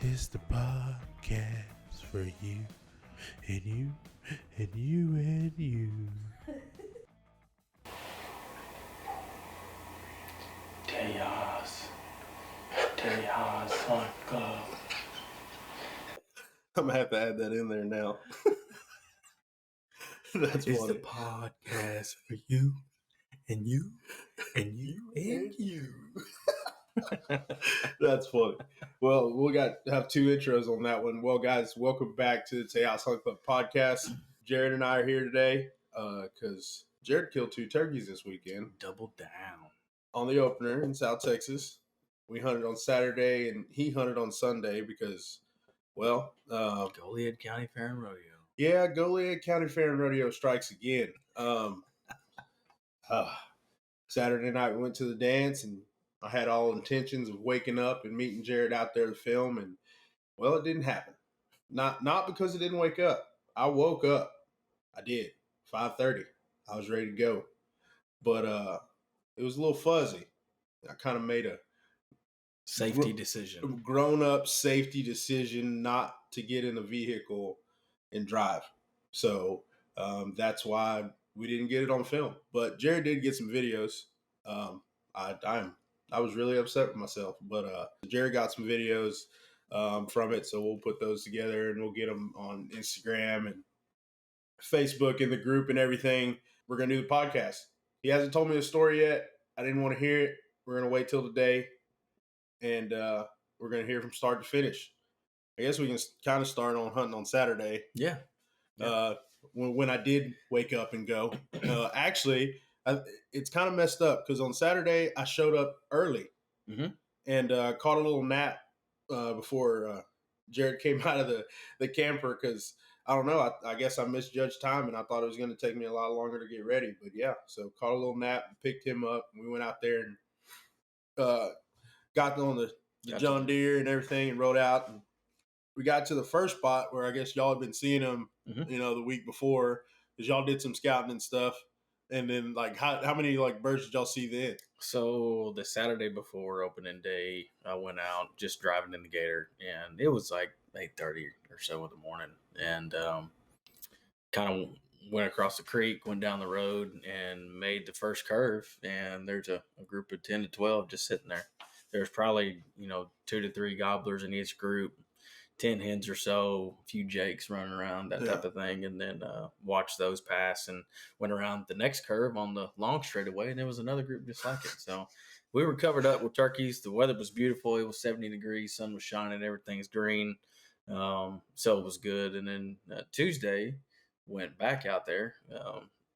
is the podcast for you and you and you and you. Tejas, Uncle. I'm gonna have to add that in there now. That's It's funny. the podcast for you and you and you and you. That's funny. Well, we have two intros on that one. Well, guys, welcome back to the Tejas Hunt Club podcast. Jared and I are here today because Jared killed 2 turkeys this weekend. Double down. On the opener in South Texas. We hunted on Saturday and he hunted on Sunday because, well, Goliad County Fair and Rodeo. Yeah, Goliad County Fair and Rodeo strikes again. Saturday night we went to the dance and I had all intentions of waking up and meeting Jared out there to film, and well, it didn't happen. Not because it didn't wake up. I woke up. I did. 5:30. I was ready to go. But it was a little fuzzy. I kind of made a Safety decision. Grown-up safety decision not to get in a vehicle and drive. So that's why we didn't get it on film. But Jared did get some videos. I was really upset with myself, but Jared got some videos from it, so we'll put those together and we'll get them on Instagram and Facebook in the group and everything. We're going to do the podcast. He hasn't told me the story yet. I didn't want to hear it. We're going to wait till today, and we're going to hear from start to finish. I guess we can kind of start on hunting on Saturday. Yeah. When I did wake up and go. Actually, it's kind of messed up because on Saturday I showed up early and caught a little nap before Jared came out of the camper because, I don't know, I guess I misjudged time and I thought it was going to take me a lot longer to get ready. But yeah, so caught a little nap, picked him up, and we went out there and got on the John Deere and everything and rode out. And we got to the first spot where I guess y'all had been seeing him, the week before, because y'all did some scouting and stuff. And then, like, how many birds did y'all see then? So the Saturday before opening day, I went out just driving in the Gator, and it was like 8:30 or so in the morning, and kind of went across the creek, went down the road, and made the first curve. And there's a group of 10 to 12 just sitting there. There's probably 2 to 3 gobblers in each group. 10 hens or so, a few jakes running around, that type of thing, and then watched those pass and went around the next curve on the long straightaway, and there was another group just like it. So we were covered up with turkeys. The weather was beautiful. It was 70 degrees, sun was shining, everything's green. So it was good. And then Tuesday, went back out there.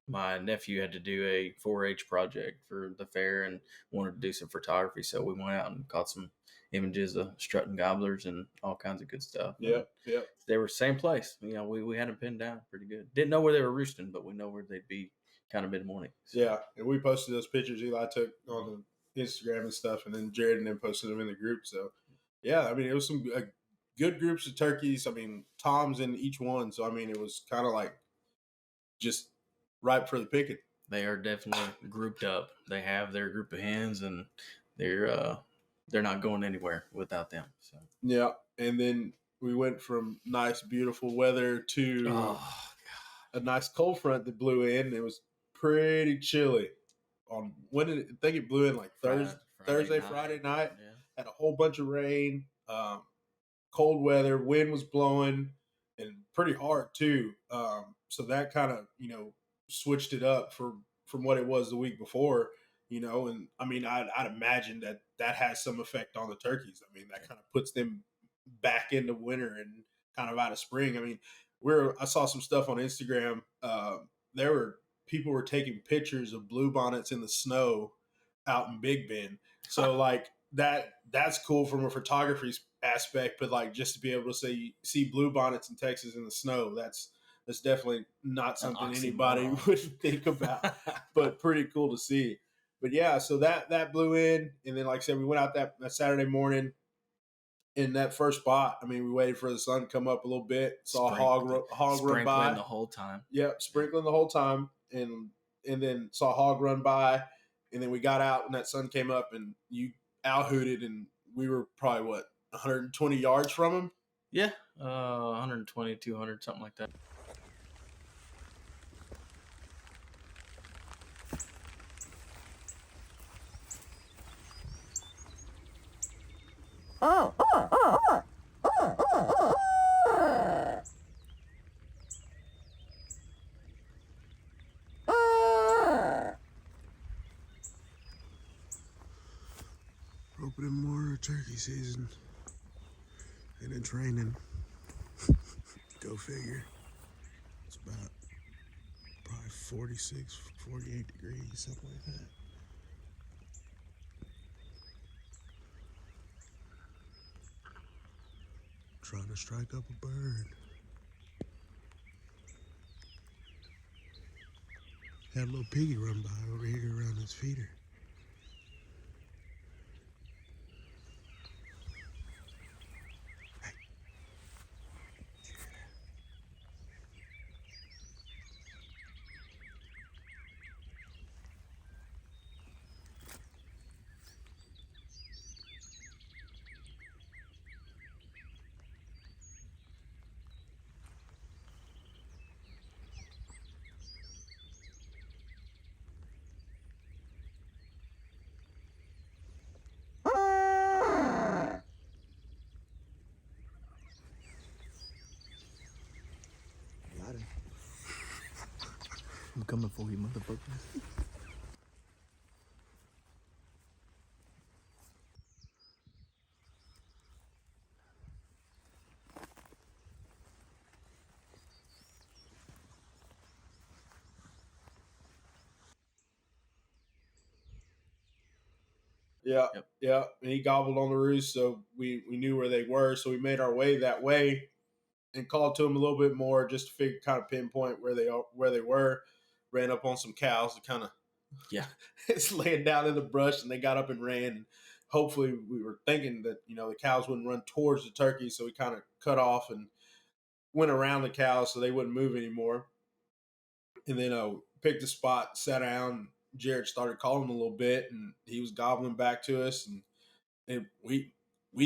My nephew had to do a 4-H project for the fair and wanted to do some photography, so we went out and caught some images of strutting gobblers and all kinds of good stuff. Yep. They were same place. We had them pinned down pretty good. Didn't know where they were roosting, but we know where they'd be kind of mid-morning. So. Yeah, and we posted those pictures Eli took on the Instagram and stuff, and then Jared and them posted them in the group. So, yeah, I mean, it was some good groups of turkeys. I mean, toms in each one. So, I mean, it was kind of like just ripe for the picking. They are definitely grouped up. They have their group of hens, and they're not going anywhere without them. So yeah, and then we went from nice, beautiful weather to a nice cold front that blew in. It was pretty chilly. I think it blew in like Friday night. Yeah. Had a whole bunch of rain, cold weather, wind was blowing, and pretty hard too. So that kind of switched it up from what it was the week before, and I mean, I'd imagine that has some effect on the turkeys. I mean, that kind of puts them back into winter and kind of out of spring. I mean, I saw some stuff on Instagram. People were taking pictures of bluebonnets in the snow out in Big Bend. So like that's cool from a photography aspect, but like just to be able to see bluebonnets in Texas in the snow, that's definitely not something anybody would think about, but pretty cool to see. But yeah, so that blew in, and then like I said, we went out that Saturday morning in that first spot. I mean, we waited for the sun to come up a little bit, saw a hog run by. Sprinkling the whole time. Yep, sprinkling the whole time, and then saw a hog run by, and then we got out when that sun came up, and you out-hooted, and we were probably, 120 yards from him. Yeah, 120, 200, something like that. Opening more turkey season, and it's raining. Go figure. It's about probably 46, 48 degrees, something like that. Trying to strike up a bird. Had a little piggy run by over here around his feeder. Got him. I'm coming for you, motherfucker. Yeah, Yep. yeah. And he gobbled on the roost, so we knew where they were. So we made our way that way and called to them a little bit more just to kind of pinpoint where they were. Ran up on some cows and kind of it's laying down in the brush, and they got up and ran. And hopefully, we were thinking that the cows wouldn't run towards the turkey, so we kind of cut off and went around the cows so they wouldn't move anymore. And then picked a spot, sat down. Jared started calling a little bit, and he was gobbling back to us, and we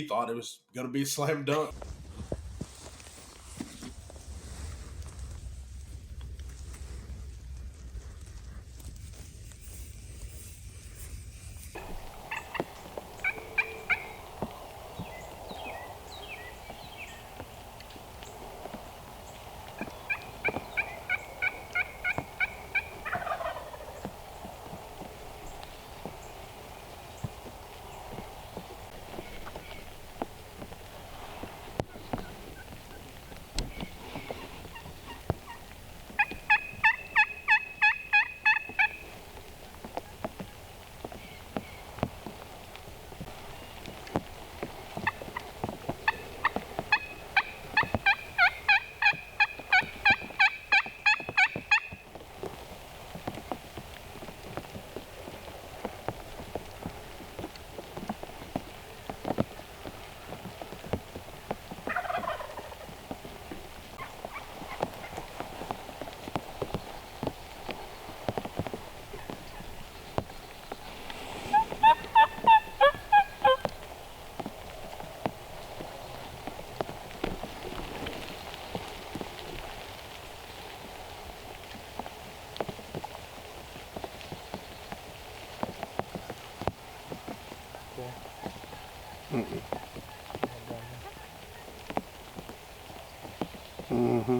thought it was going to be a slam dunk. Mm-hmm.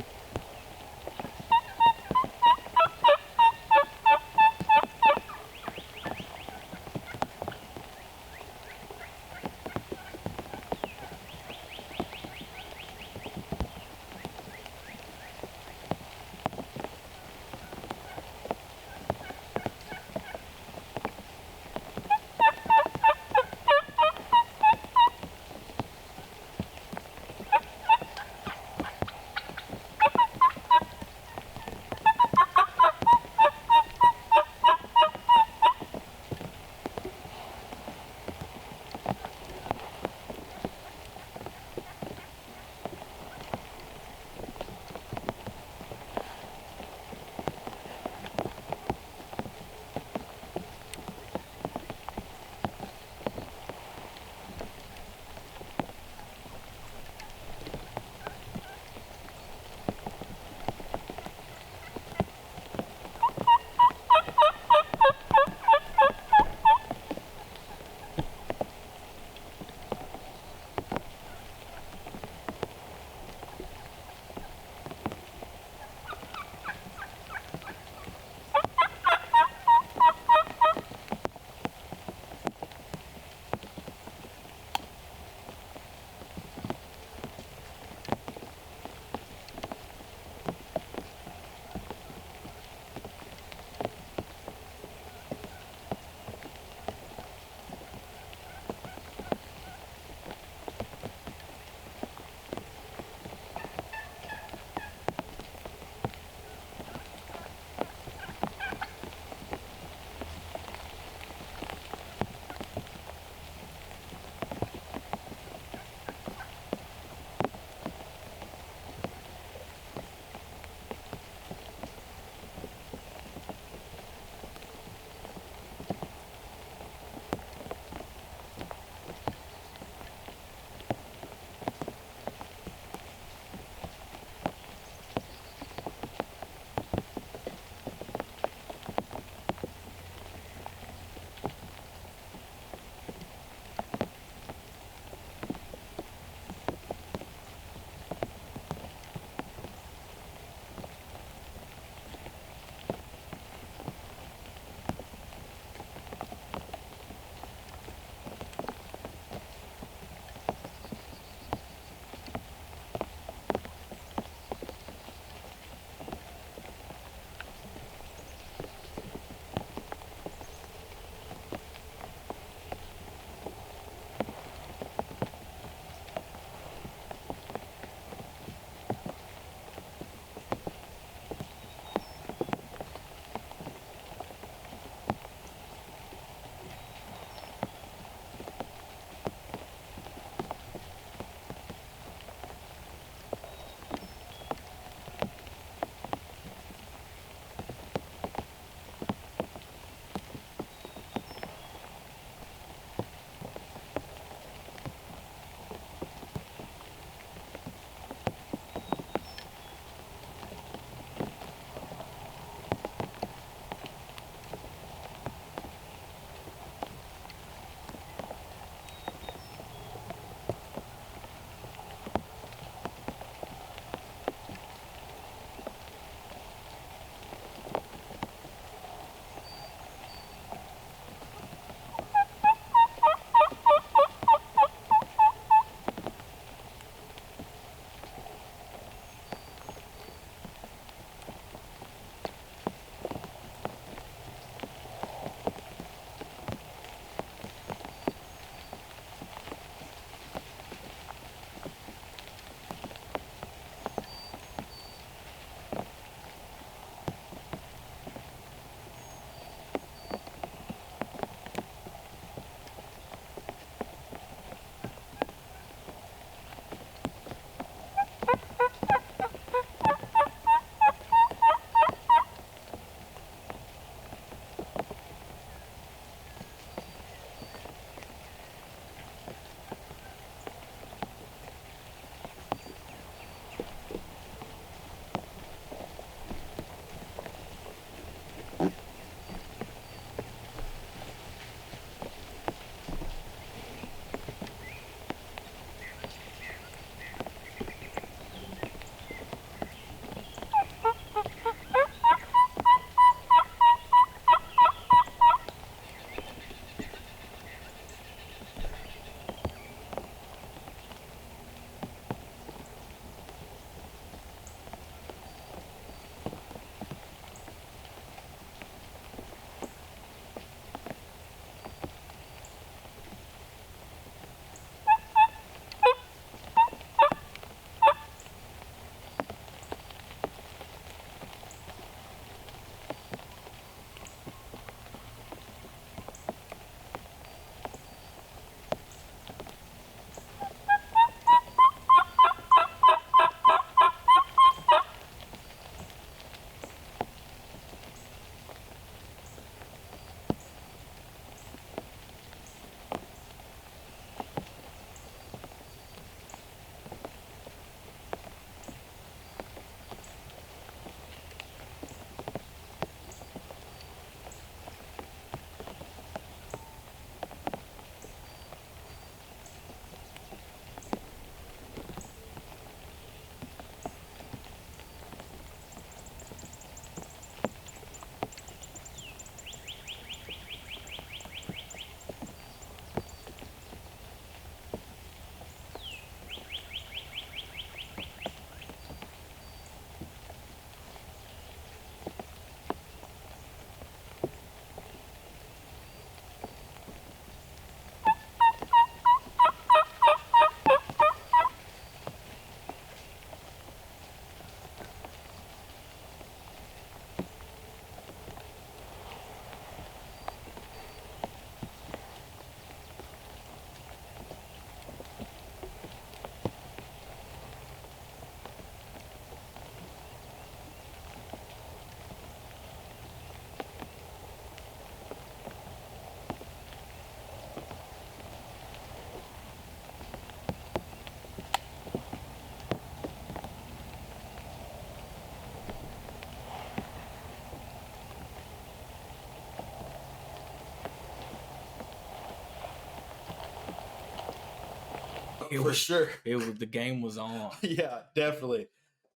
for sure. The game was on. Yeah, definitely.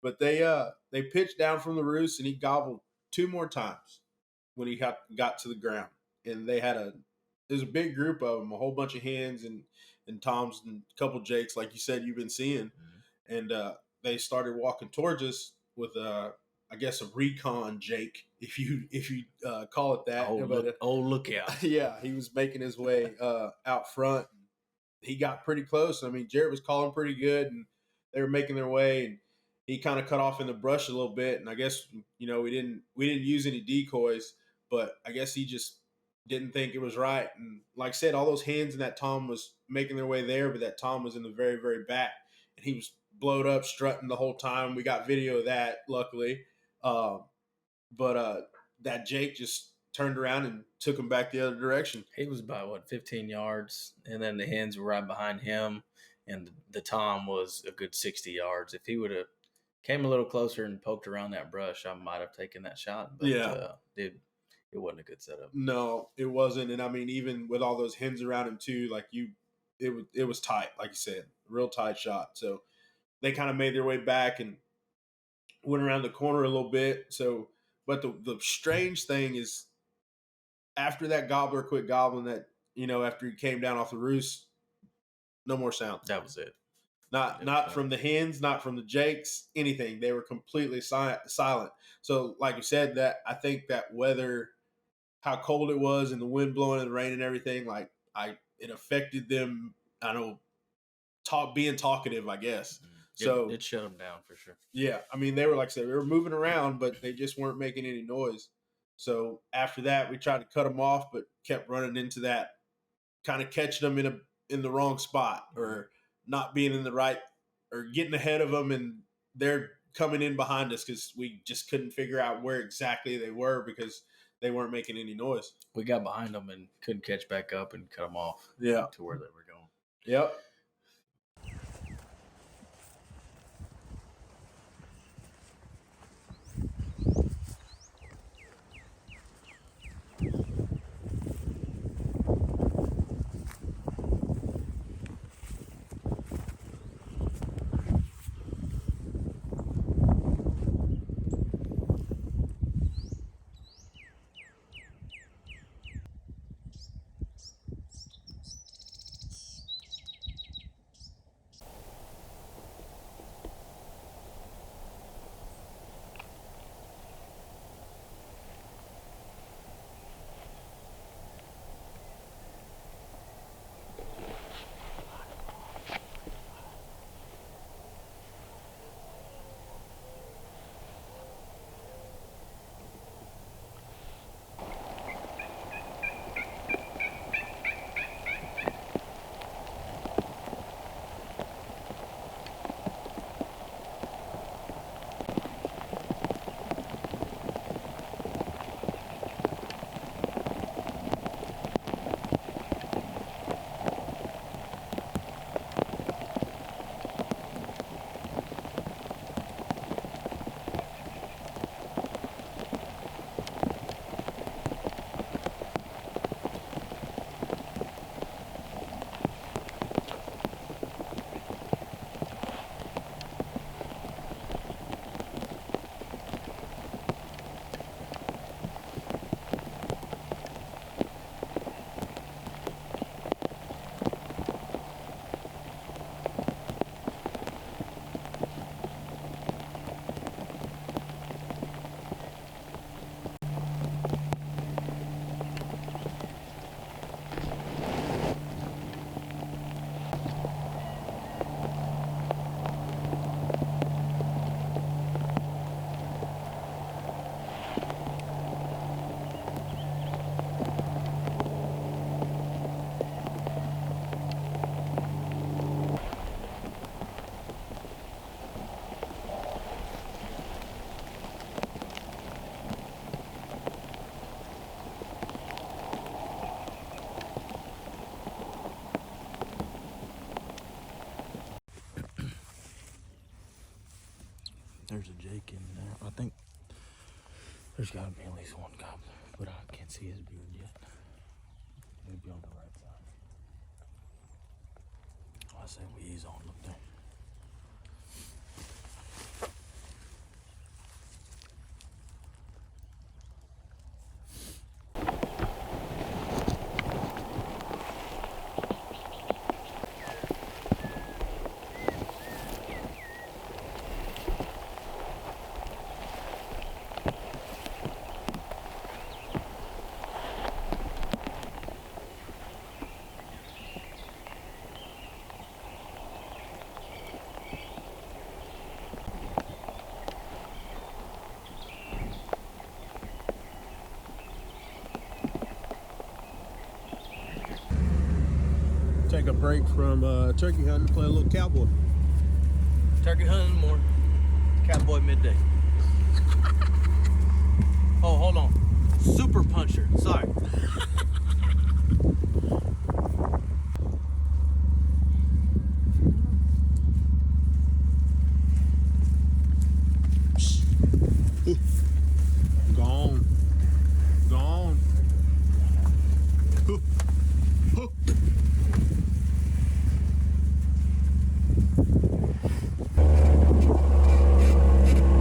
But they pitched down from the roost, and he gobbled 2 more times when he got to the ground. And there's a big group of them, a whole bunch of hens and toms and a couple jakes, like you said you've been seeing. Mm-hmm. And they started walking towards us with I guess a recon jake, if you call it that. Lookout. Yeah, he was making his way out front. He got pretty close. I mean, Jarrett was calling pretty good, and they were making their way, and he kind of cut off in the brush a little bit. And I guess we didn't use any decoys, but I guess he just didn't think it was right. And like I said, all those hens and that tom was making their way there, but that tom was in the very, very back, and he was blowed up, strutting the whole time. We got video of that, luckily. But that Jake just turned around and took him back the other direction. He was about 15 yards, and then the hens were right behind him, and the tom was a good 60 yards. If he would have came a little closer and poked around that brush, I might have taken that shot. But it wasn't a good setup. No, it wasn't. And I mean, even with all those hens around him too, it was tight, like you said, real tight shot. So they kind of made their way back and went around the corner a little bit. So, but the strange thing is, after that gobbler quit gobbling, that after he came down off the roost, no more sound. That was it. Not from the hens, not from the jakes, anything. They were completely silent. So, like you said, that I think that weather, how cold it was, and the wind blowing and the rain and everything, it affected them. I know, being talkative, I guess. So it shut them down for sure. Yeah, I mean, they were, like I said, they were moving around, but they just weren't making any noise. So after that, we tried to cut them off, but kept running into that, kind of catching them in the wrong spot, or not being in the right, or getting ahead of them, and they're coming in behind us because we just couldn't figure out where exactly they were because they weren't making any noise. We got behind them and couldn't catch back up and cut them off. Yeah, to where they were going. Yep. There's a Jake in there. I think there's got to be at least one gobbler, but I can't see his beard yet. Maybe on the right side. Oh, say we ease on up there. Take a break from turkey hunting, play a little cowboy. Turkey hunting in the morning, cowboy midday. Oh, hold on. Super puncher. Sorry. Gone. Gone.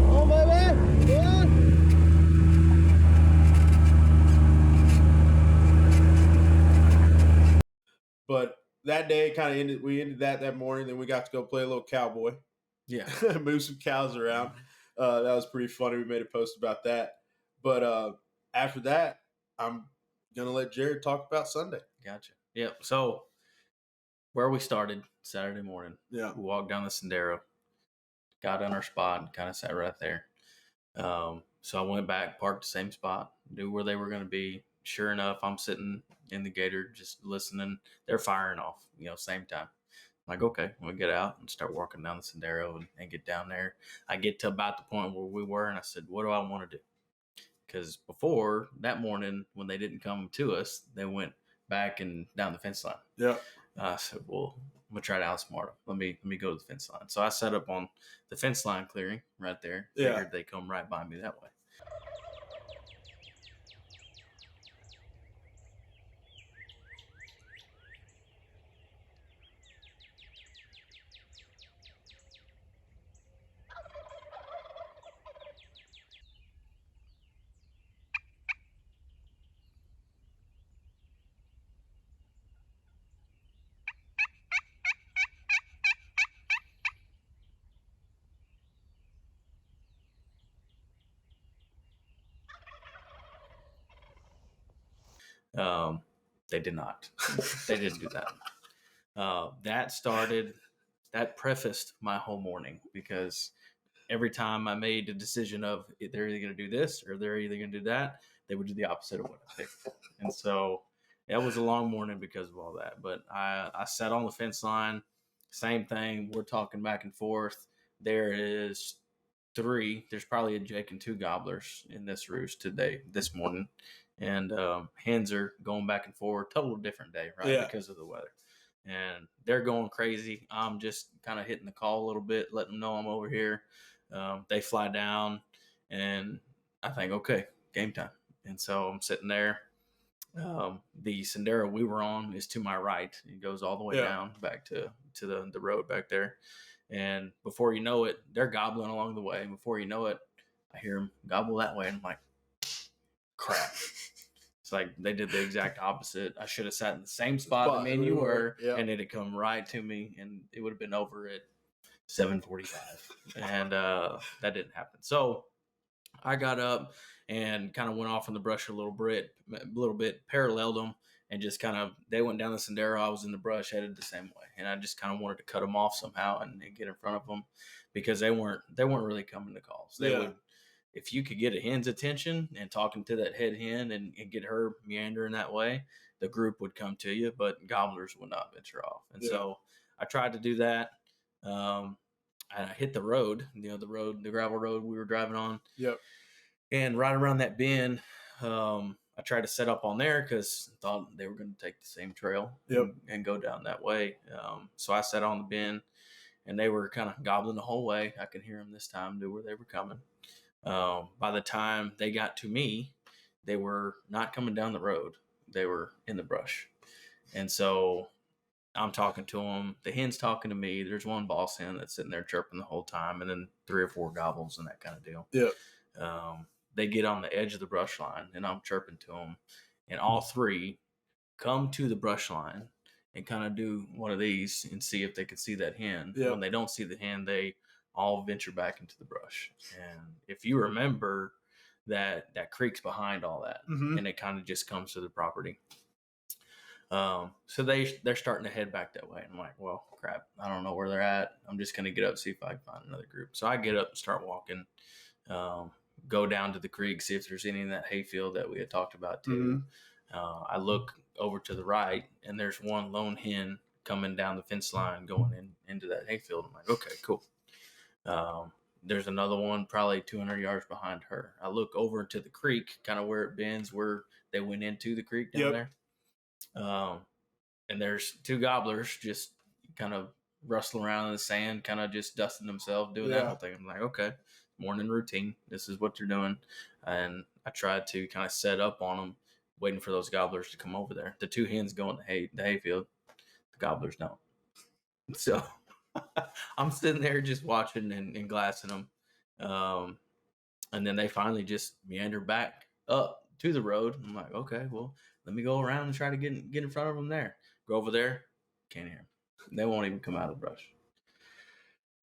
Oh, baby. Yeah. But that day kind of ended. We ended that morning. Then we got to go play a little cowboy. Yeah. Move some cows around. That was pretty funny. We made a post about that. But after that, I'm gonna let Jared talk about Sunday. Gotcha. Yep. So where we started Saturday morning, Yeah. we walked down the Sendero, got on our spot, and kind of sat right there. So I went back, parked the same spot, knew where they were going to be. Sure enough, I'm sitting in the gator just listening. They're firing off, same time. I'm like, okay, we'll get out and start walking down the Sendero and get down there. I get to about the point where we were, and I said, what do I want to do? Because before that morning, when they didn't come to us, they went back and down the fence line. Yeah. I said, well, I'm going to try to outsmart them. Let me go to the fence line. So I set up on the fence line clearing right there. Yeah. Figured they come right by me that way. They did not. They didn't do that. That prefaced my whole morning, because every time I made a decision of they're either going to do this or they're either going to do that, they would do the opposite of what I picked. And so it was a long morning because of all that. But I sat on the fence line, same thing. We're talking back and forth. There is there's probably a Jake and 2 gobblers in this roost this morning. And hens are going back and forth. Total different day, right? Yeah. Because of the weather. And they're going crazy. I'm just kind of hitting the call a little bit, letting them know I'm over here. They fly down, and I think, okay, game time. And so I'm sitting there. The Sendero we were on is to my right. It goes all the way down back to the road back there. And before you know it, they're gobbling along the way. And before you know it, I hear them gobble that way. And I'm like, crap. It's like they did the exact opposite. I should have sat in the same spot that me and you were, and it'd come right to me, and it would have been over at 7:45. And that didn't happen. So I got up and kind of went off in the brush a little bit, paralleled them, and just they went down the Sendero. I was in the brush, headed the same way, and I just kind of wanted to cut them off somehow and get in front of them, because they weren't really coming to calls. They would. If you could get a hen's attention and talking to that head hen and get her meandering that way, the group would come to you, but gobblers would not venture off. And so I tried to do that. I hit the road, the gravel road we were driving on. Yep. And right around that bend, I tried to set up on there because I thought they were going to take the same trail and go down that way. So I sat on the bend, and they were kind of gobbling the whole way. I could hear them this time, knew where they were coming. By the time they got to me, they were not coming down the road. They were in the brush. And so I'm talking to them. The hen's talking to me. There's one boss hen that's sitting there chirping the whole time, and then 3 or 4 gobbles and that kind of deal. Yeah. They get on the edge of the brush line, and I'm chirping to them, and all 3 come to the brush line and kind of do one of these and see if they can see that hen. Yep. When they don't see the hen, they all venture back into the brush. And if you remember that creek's behind all that, and it kind of just comes to the property. So they're starting to head back that way. And I'm like, well, crap, I don't know where they're at. I'm just going to get up, see if I can find another group. So I get up and start walking, go down to the creek, see if there's any in that hayfield that we had talked about too. I look over to the right, and there's one lone hen coming down the fence line going into that hayfield. I'm like, okay, cool. There's another one probably 200 yards behind her. I look over to the creek, kind of where it bends, where they went into the creek down there. And there's 2 gobblers just kind of rustling around in the sand, kind of just dusting themselves, doing that whole thing. I'm like, okay, morning routine. This is what you're doing. And I tried to kind of set up on them, waiting for those gobblers to come over there. The 2 hens go in the hayfield. The gobblers don't. So I'm sitting there just watching and glassing them. And then they finally just meander back up to the road. I'm like, okay, well, let me go around and try to get in front of them there. Go over there, can't hear them. They won't even come out of the brush.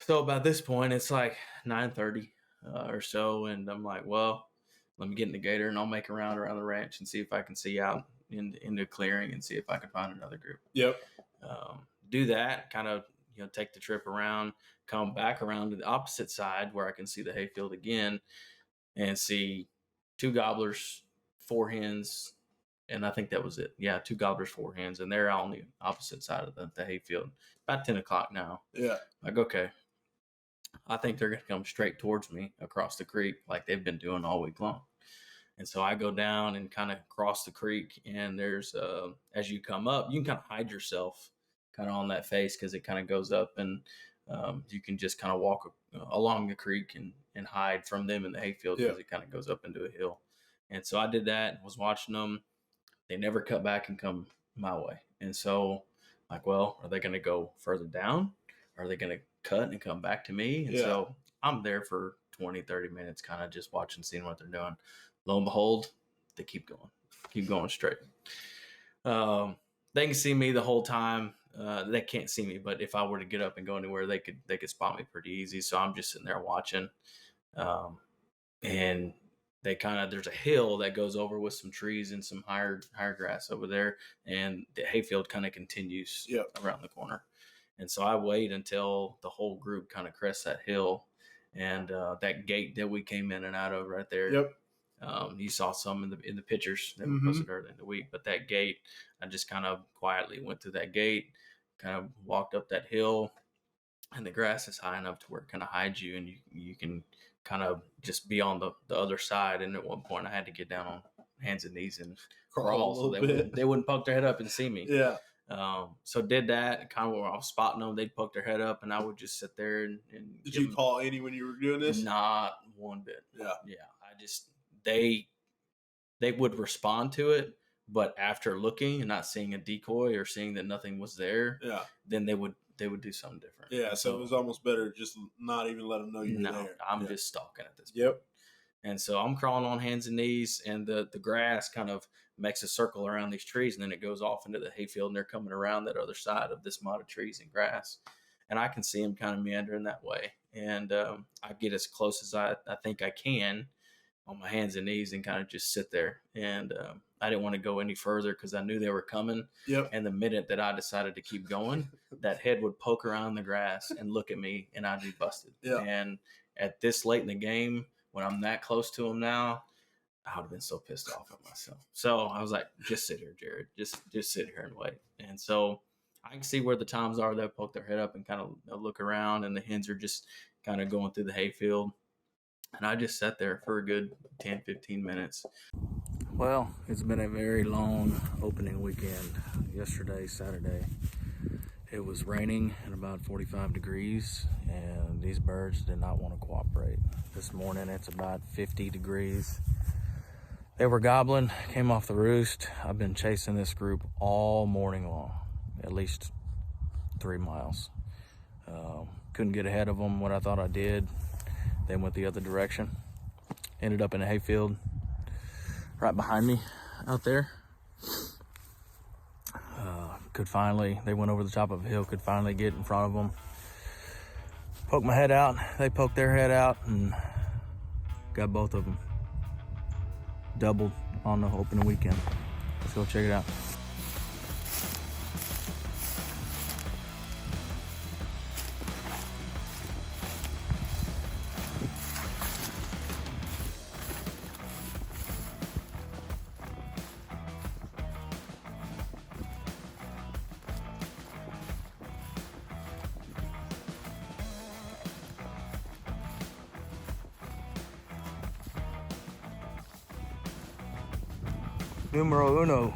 So about this point, it's like 9:30 or so, and I'm like, well, let me get in the gator and I'll make a round around the ranch and see if I can see out into clearing and see if I can find another group. Yep. Do that, kind of, take the trip around, come back around to the opposite side where I can see the hayfield again and see 2 gobblers, 4 hens, and I think that was it. Yeah, 2 gobblers, 4 hens, and they're on the opposite side of the hayfield. About 10 o'clock now. Yeah. Like, okay, I think they're going to come straight towards me across the creek like they've been doing all week long. And so I go down and kind of cross the creek, and there's, as you come up, you can kind of hide yourself kind of on that face because it kind of goes up, and you can just kind of walk along the creek and hide from them in the hayfield because it kind of goes up into a hill. And so I did that, was watching them. They never cut back and come my way. And so, like, well, are they going to go further down? Are they going to cut and come back to me? And so I'm there for 20, 30 minutes, kind of just watching, seeing what they're doing. Lo and behold, they keep going straight. They can see me the whole time. They can't see me, but if I were to get up and go anywhere, they could spot me pretty easy. So I'm just sitting there watching. And there's a hill that goes over with some trees and some higher grass over there, and the hayfield kind of continues around the corner. And so I wait until the whole group kind of crests that hill, and that gate that we came in and out of right there. Yep. You saw some in the pictures that we posted earlier in the week, but that gate, I just kind of quietly went through that gate, kind of walked up that hill, and the grass is high enough to where it kind of hides you, and you can kind of just be on the other side. And at one point I had to get down on hands and knees and crawl so they wouldn't poke their head up and see me. Yeah. So did that, kind of where I was spotting them, they'd poke their head up, and I would just sit there and Did you call Annie when you were doing this? Not one bit. Yeah. I just, they would respond to it, but after looking and not seeing a decoy or seeing that nothing was there, then they would do something different. Yeah, so it was almost better just not even let them know you were there. I'm just stalking at this point. Yep. And so I'm crawling on hands and knees, and the grass kind of makes a circle around these trees, and then it goes off into the hayfield, and they're coming around that other side of this mob of trees and grass. And I can see them kind of meandering that way. And I get as close as I think I can on my hands and knees and kind of just sit there. And I didn't want to go any further because I knew they were coming. Yep. And the minute that I decided to keep going, that head would poke around the grass and look at me, and I'd be busted. Yeah. And at this late in the game, when I'm that close to them now, I would have been so pissed off at myself. So I was like, just sit here, Jared. Just sit here and wait. And so I can see where the times are. They'll poke their head up and kind of look around, and the hens are just kind of going through the hayfield. And I just sat there for a good 10, 15 minutes. Well, it's been a very long opening weekend. Yesterday, Saturday, it was raining and about 45 degrees, and these birds did not want to cooperate. This morning, it's about 50 degrees. They were gobbling, came off the roost. I've been chasing this group all morning long, at least 3 miles. Couldn't get ahead of them what I thought I did. They went the other direction. Ended up in a hayfield right behind me out there. They went over the top of a hill, could finally get in front of them. Poked my head out, they poked their head out, and got both of them. Doubled on the opening weekend. Let's go check it out. Numero uno.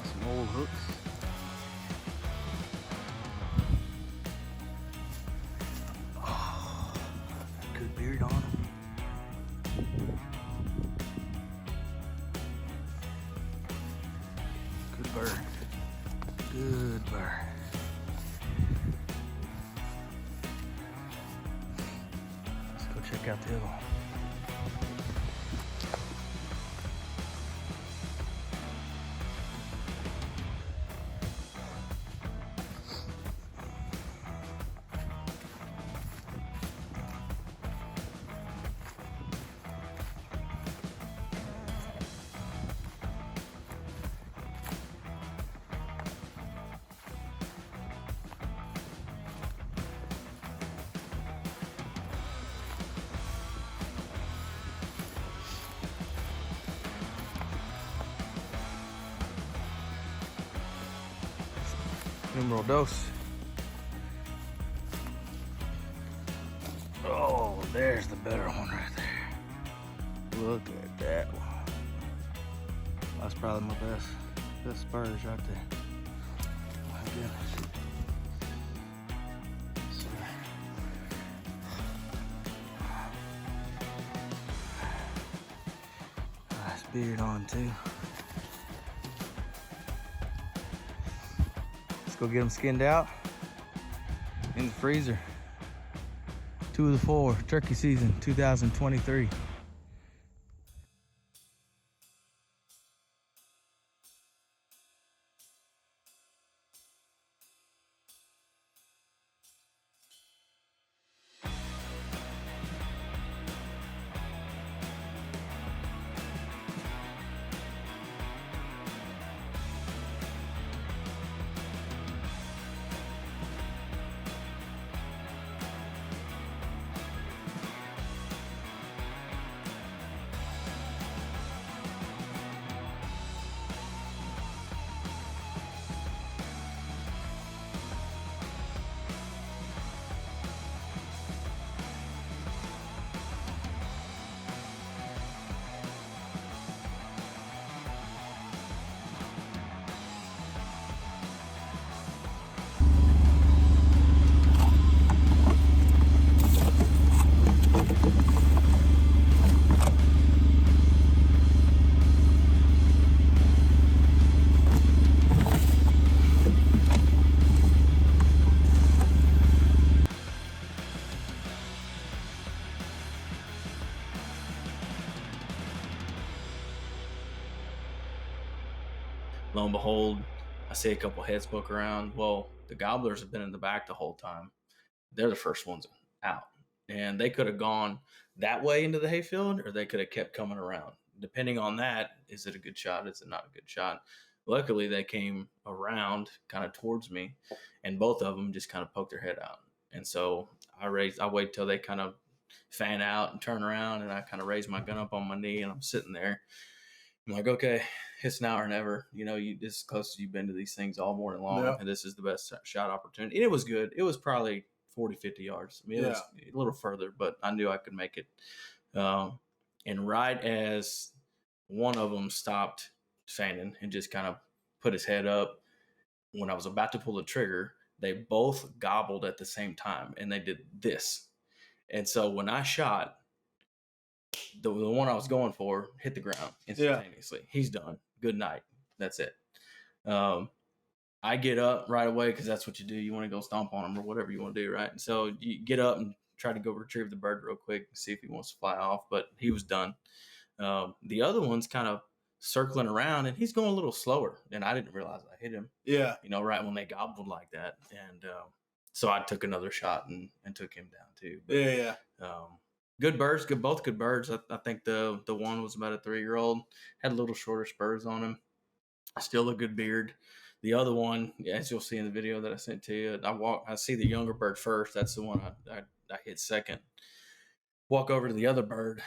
Some old hooks. Oh, good beard on them. Good bird. Good bird. Check out the other one. Numero dos. Oh, there's the better one right there. Look at that one. That's probably my best spurs right there. My goodness. Nice beard on too. Go get them skinned out in the freezer. 2 of the 4, turkey season 2023. Lo and behold, I see a couple heads poke around. Well, the gobblers have been in the back the whole time. They're the first ones out. And they could have gone that way into the hayfield, or they could have kept coming around. Depending on that, is it a good shot? Is it not a good shot? Luckily, they came around kind of towards me, and both of them just kind of poked their head out. And so I wait till they kind of fan out and turn around, and I kind of raise my gun up on my knee, and I'm sitting there. I'm like, okay, it's now or never. You know, this is close as you've been to these things all morning long, and this is the best shot opportunity. And it was good. It was probably 40, 50 yards. I mean, it was a little further, but I knew I could make it. And right as one of them stopped fanning and just kind of put his head up, when I was about to pull the trigger, they both gobbled at the same time, and they did this. And so when I shot, the one I was going for hit the ground instantaneously. Yeah. He's done. Good night. That's it. I get up right away because that's what you do. You want to go stomp on him or whatever you want to do, right? And so you get up and try to go retrieve the bird real quick and see if he wants to fly off, but he was done. The other one's kind of circling around, and he's going a little slower, and I didn't realize I hit him. Yeah. Right when they gobbled like that. And so I took another shot and took him down too. But, yeah. Good birds, both good birds. I think the one was about a 3-year-old, had a little shorter spurs on him, still a good beard. The other one, as you'll see in the video that I sent to you, I see the younger bird first. That's the one I hit second. Walk over to the other bird,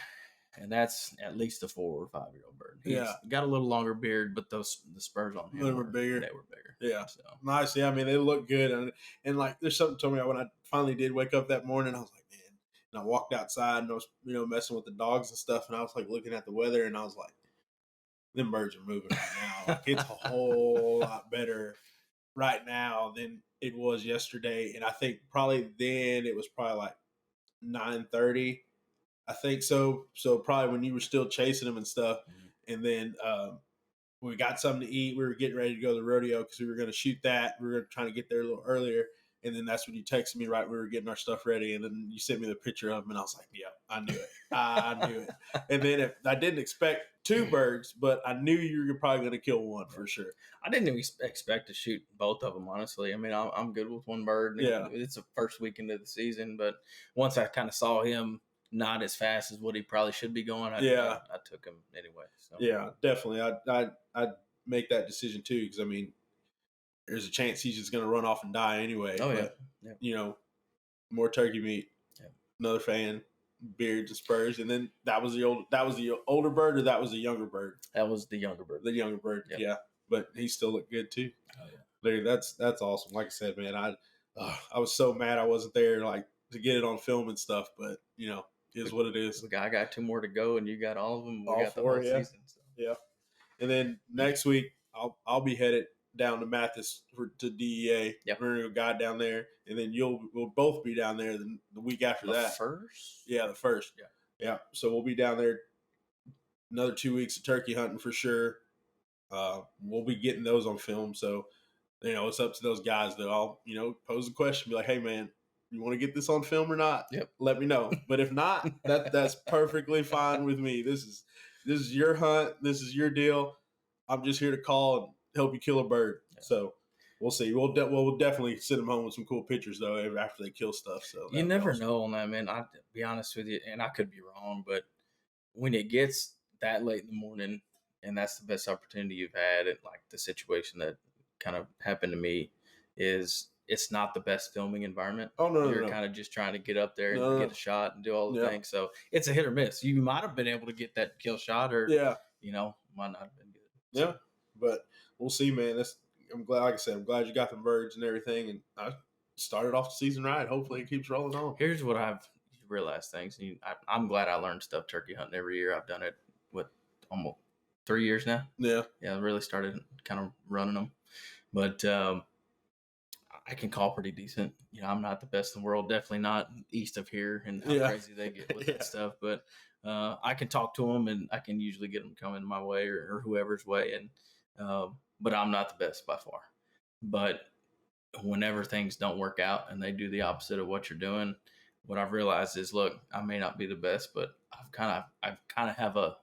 and that's at least a 4 or 5-year-old bird. He's got a little longer beard, but the spurs on him were bigger. They were bigger. Yeah. So nice. Yeah, I mean, they look good. And like, there's something told me when I finally did wake up that morning, I was like, man. And I walked outside and I was, messing with the dogs and stuff. And I was like looking at the weather and I was like, them birds are moving right now. Like, it's a whole lot better right now than it was yesterday. And I think probably then it was probably like 9:30. I think so. So probably when you were still chasing them and stuff. Mm-hmm. And then we got something to eat. We were getting ready to go to the rodeo because we were going to shoot that. We were trying to get there a little earlier. And then that's when you texted me right when we were getting our stuff ready. And then you sent me the picture of them, and I was like, yeah, I knew it. I knew it. And then I didn't expect 2 birds, but I knew you were probably going to kill one for sure. I didn't even expect to shoot both of them, honestly. I mean, I'm good with one bird. Yeah. It's the first weekend of the season, but once I kind of saw him not as fast as what he probably should be going, I took him anyway. So. Yeah, definitely. I'd make that decision too because, I mean, there's a chance he's just going to run off and die anyway. Oh, but, yeah. More turkey meat. Yeah. Another fan, beards and spurs. And then that was the older bird, or that was the younger bird? That was the younger bird. The younger bird, yeah. But he still looked good too. Oh, yeah. Dude, that's awesome. Like I said, man, I was so mad I wasn't there like to get it on film and stuff, but it is what it is. I got 2 more to go, and you got all of them. We got 4, the whole season. So. Yeah. And then next week I'll be headed down to Mathis to DEA. Yep. We're gonna go guide down there, and then we'll both be down there the week after that. First? Yeah, the first. Yeah. Yeah. So we'll be down there another 2 weeks of turkey hunting for sure. We'll be getting those on film. So, it's up to those guys that I'll, pose a question, be like, hey man, you want to get this on film or not? Yep. Let me know. But if not, that's perfectly fine with me. This is your hunt. This is your deal. I'm just here to call and help you kill a bird. Yeah. So we'll see. We'll definitely send them home with some cool pictures though after they kill stuff. So you never know on that, man. I'll be honest with you, and I could be wrong, but when it gets that late in the morning, and that's the best opportunity you've had, and like the situation that kind of happened to me is it's not the best filming environment. Oh no, you're kind of just trying to get up there and get a shot and do all the things. So it's a hit or miss. You might have been able to get that kill shot, or might not have been good. So. Yeah, but we'll see, man. I'm glad. Like I said, I'm glad you got the birds and everything, and I started off the season right. Hopefully, it keeps rolling on. Here's what I've realized things. I'm glad I learned stuff turkey hunting every year. I've done it almost 3 years now. Yeah, I really started kind of running them, but I can call pretty decent. I'm not the best in the world. Definitely not east of here, and how crazy they get with that stuff. But I can talk to them, and I can usually get them coming my way or whoever's way. And but I'm not the best by far. But whenever things don't work out and they do the opposite of what you're doing, what I've realized is, look, I may not be the best, but I've kind of have a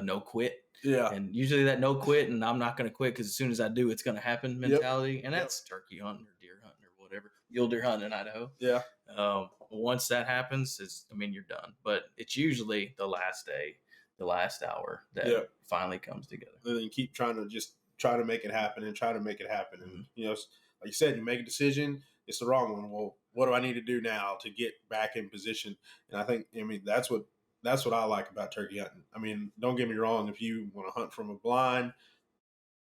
no quit. Yeah. And usually that no quit and I'm not going to quit because as soon as I do, it's going to happen mentality. Yep. And that's turkey hunting or deer hunting or whatever. Mule deer hunting in Idaho. Yeah. Once that happens, you're done. But it's usually the last day, the last hour that finally comes together. And then you keep trying to make it happen and try to make it happen. And, like you said, you make a decision, it's the wrong one. Well, what do I need to do now to get back in position? And I think, that's what I like about turkey hunting. I mean, don't get me wrong. If you want to hunt from a blind,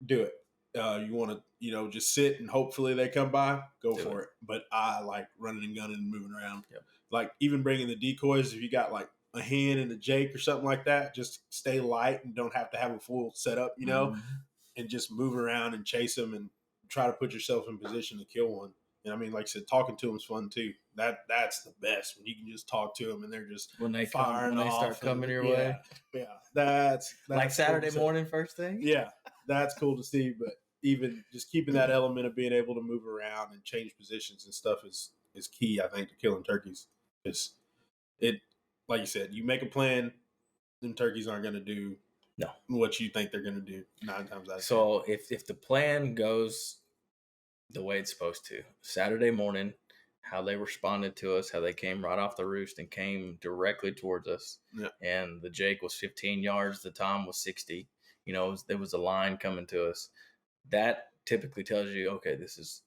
do it. You want to, just sit and hopefully they come by, go for it. But I like running and gunning and moving around. Yep. Like even bringing the decoys, if you got like a hen and a jake or something like that, just stay light and don't have to have a full setup, and just move around and chase them and try to put yourself in position to kill one. And I mean, like I said, talking to them is fun too. That's the best when you can just talk to them and they're just when they firing when they off start coming and, your yeah, way, yeah. That's like cool Saturday to see. morning first thing. Yeah, that's cool to see. But even just keeping that element of being able to move around and change positions and stuff is key, I think, to killing turkeys. Because it, like you said, you make a plan, them turkeys aren't going to do No. what you think they're going to do 9 times out of 10. So if the plan goes the way it's supposed to, Saturday morning, how they responded to us, how they came right off the roost and came directly towards us. Yeah. And the Jake was 15 yards, the Tom was 60. You know, there was a line coming to us. That typically tells you, okay, this is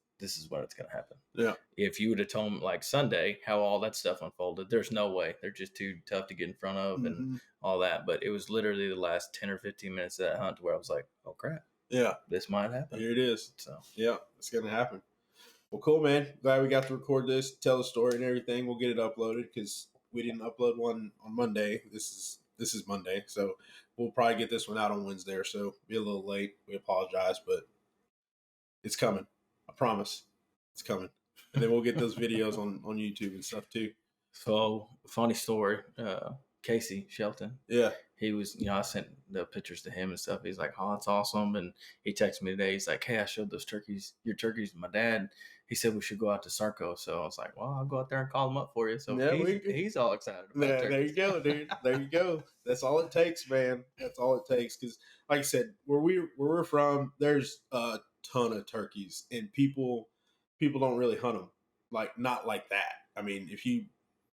when it's going to happen. Yeah. If you would have told me like Sunday how all that stuff unfolded, there's no way. They're just too tough to get in front of and all that. But it was literally the last 10 or 15 minutes of that hunt where I was like, oh crap. Yeah. This might happen. Here it is. So yeah, it's going to happen. Well, cool, man. Glad we got to record this, tell the story and everything. We'll get it uploaded because we didn't upload one on Monday. This is Monday, so we'll probably get this one out on Wednesday or so. Be a little late. We apologize, but it's coming. I promise. It's coming. And then we'll get those videos on YouTube and stuff too. So funny story. Casey Shelton. Yeah. He was, I sent the pictures to him and stuff. He's like, oh, that's awesome. And he texted me today. He's like, hey, I showed your turkeys to my dad. He said we should go out to Sarco. So I was like, well, I'll go out there and call him up for you. So yeah, he's all excited about turkeys. There you go, dude. There you go. That's all it takes, man. That's all it takes. Because like I said, where we're from, there's a ton of turkeys and people don't really hunt them. Like, not like that. I mean, if you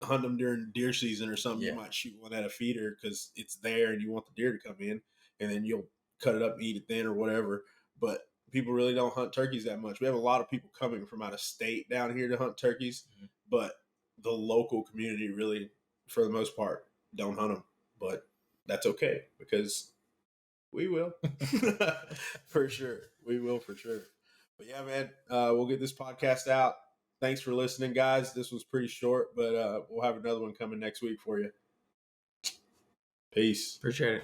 hunt them during deer season or something, you might shoot one at a feeder because it's there and you want the deer to come in, and then you'll cut it up and eat it then or whatever. But people really don't hunt turkeys that much. We have a lot of people coming from out of state down here to hunt turkeys, but the local community really, for the most part, don't hunt them. But that's okay because we will. For sure. We will for sure. But yeah, man, we'll get this podcast out. Thanks for listening, guys. This was pretty short, but we'll have another one coming next week for you. Peace. Appreciate it.